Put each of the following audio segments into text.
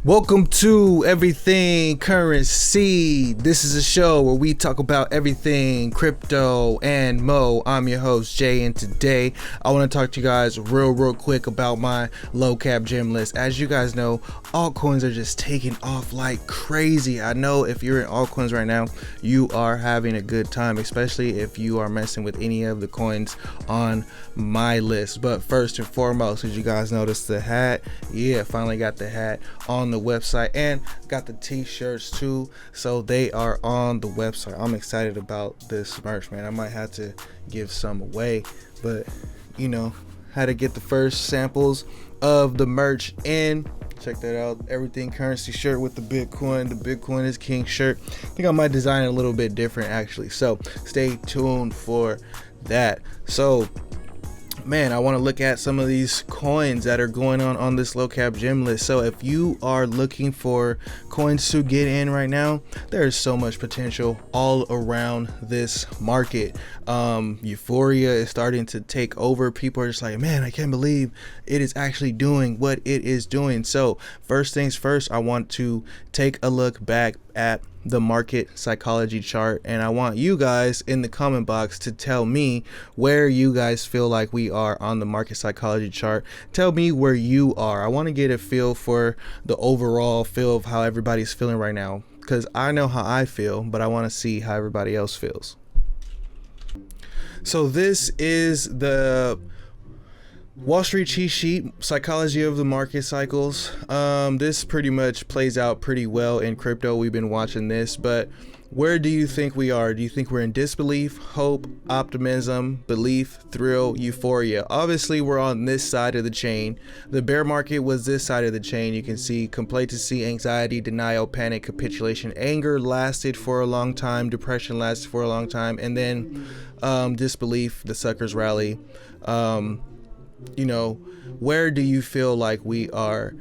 Welcome to Everything Currency. This is a show where we talk about everything crypto and mo. I'm your host Jay, and today I want to talk to you guys real quick about my low cap gem list. As you guys know, altcoins are just taking off like crazy. I know if you're in altcoins right now, you are having a good time, especially if you are messing with any of the coins on my list. But first and foremost, as you guys notice, the hat, finally got the hat on the website, and got the t-shirts too, so they are on the website. I'm excited about this merch, man. I might have to give some away, but you know, had to get the first samples of the merch in. Check that out. Everything Currency shirt with the Bitcoin is King shirt. I think I might design it a little bit different actually, so stay tuned for that. So man, I want to look at some of these coins that are going on this low cap gem list. So if you are looking for coins to get in right now, there is so much potential all around this market. Euphoria is starting to take over. People are just like, man, I can't believe it is actually doing what it is doing. So first things first, I want to take a look back at the market psychology chart, and I want you guys in the comment box to tell me where you guys feel like we are on the market psychology chart. Tell me where you are. I want to get a feel for the overall feel of how everybody's feeling right now, because I know how I feel, but I want to see how everybody else feels. So this is the Wall Street cheat sheet, psychology of the market cycles. This pretty much plays out pretty well in crypto. We've been watching this, but where do you think we are? Do you think we're in disbelief, hope, optimism, belief, thrill, euphoria? Obviously, we're on this side of the chain. The bear market was this side of the chain. You can see complacency, anxiety, denial, panic, capitulation. Anger lasted for a long time. Depression lasted for a long time. And then disbelief, the suckers rally. You know, where do you feel like we are?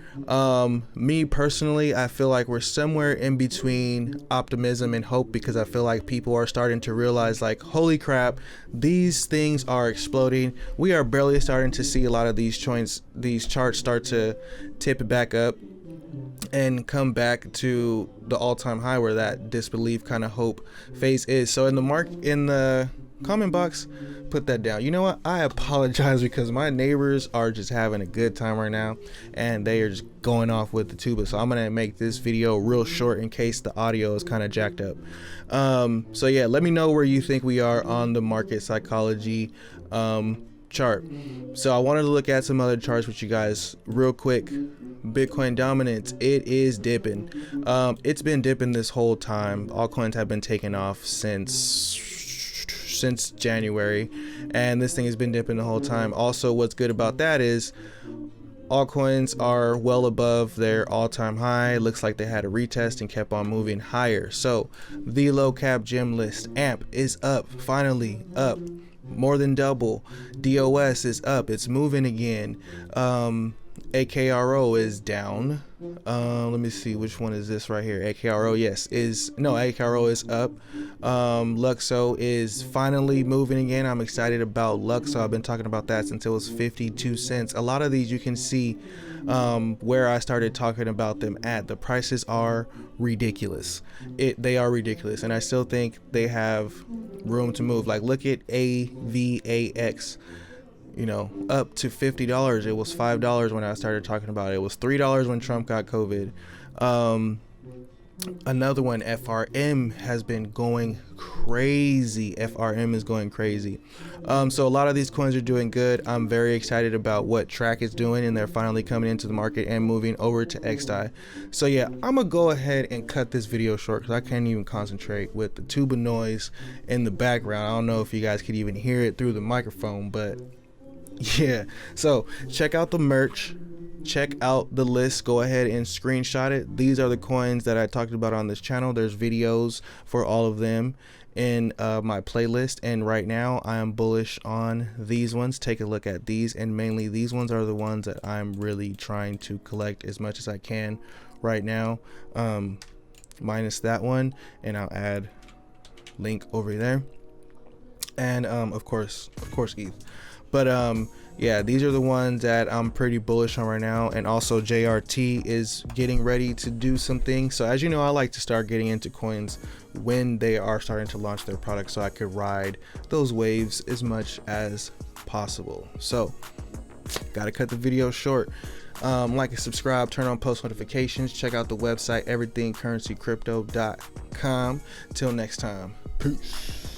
Me personally, I feel like we're somewhere in between optimism and hope, because I feel like people are starting to realize, like, holy crap, these things are exploding. We are barely starting to see a lot of these charts start to tip it back up and come back to the all-time high where that disbelief kind of hope phase is. So in the comment box, put that down. You know what, I apologize because my neighbors are just having a good time right now and they are just going off with the tuba, so I'm gonna make this video real short in case the audio is kind of jacked up. So yeah, let me know where you think we are on the market psychology chart. So I wanted to look at some other charts with you guys real quick. Bitcoin dominance, it is dipping. It's been dipping this whole time. Altcoins have been taking off since January, and this thing has been dipping the whole time. Also, what's good about that is altcoins are well above their all-time high. Looks like they had a retest and kept on moving higher. So the low cap gem list, AMP, is up, finally up, more than double. DOS is up, it's moving again. AKRO is down. Let me see, which one is this right here? AKRO, AKRO is up. Luxo is finally moving again. I'm excited about Luxo. I've been talking about that since it was 52 cents. A lot of these you can see where I started talking about them at. The prices are ridiculous. They are ridiculous, and I still think they have room to move. Like, look at AVAX. You know, up to $50. It was $5 when I started talking about it. It was $3 when Trump got COVID. Another one, FRM, has been going crazy. FRM is going crazy. So a lot of these coins are doing good. I'm very excited about what Track is doing, and they're finally coming into the market and moving over to XDAI. So yeah, I'm gonna go ahead and cut this video short because I can't even concentrate with the tuba noise in the background. I don't know if you guys could even hear it through the microphone, but yeah. So check out the merch, check out the list, go ahead and screenshot it. These are the coins that I talked about on this channel. There's videos for all of them in my playlist, and right now I am bullish on these ones. Take a look at these, and mainly these ones are the ones that I'm really trying to collect as much as I can right now, minus that one, and I'll add link over there, and of course ETH. But yeah, these are the ones that I'm pretty bullish on right now. And also JRT is getting ready to do some things. So as you know, I like to start getting into coins when they are starting to launch their products, so I could ride those waves as much as possible. So gotta cut the video short. Like and subscribe, turn on post notifications, check out the website everythingcurrencycrypto.com. Till next time, peace.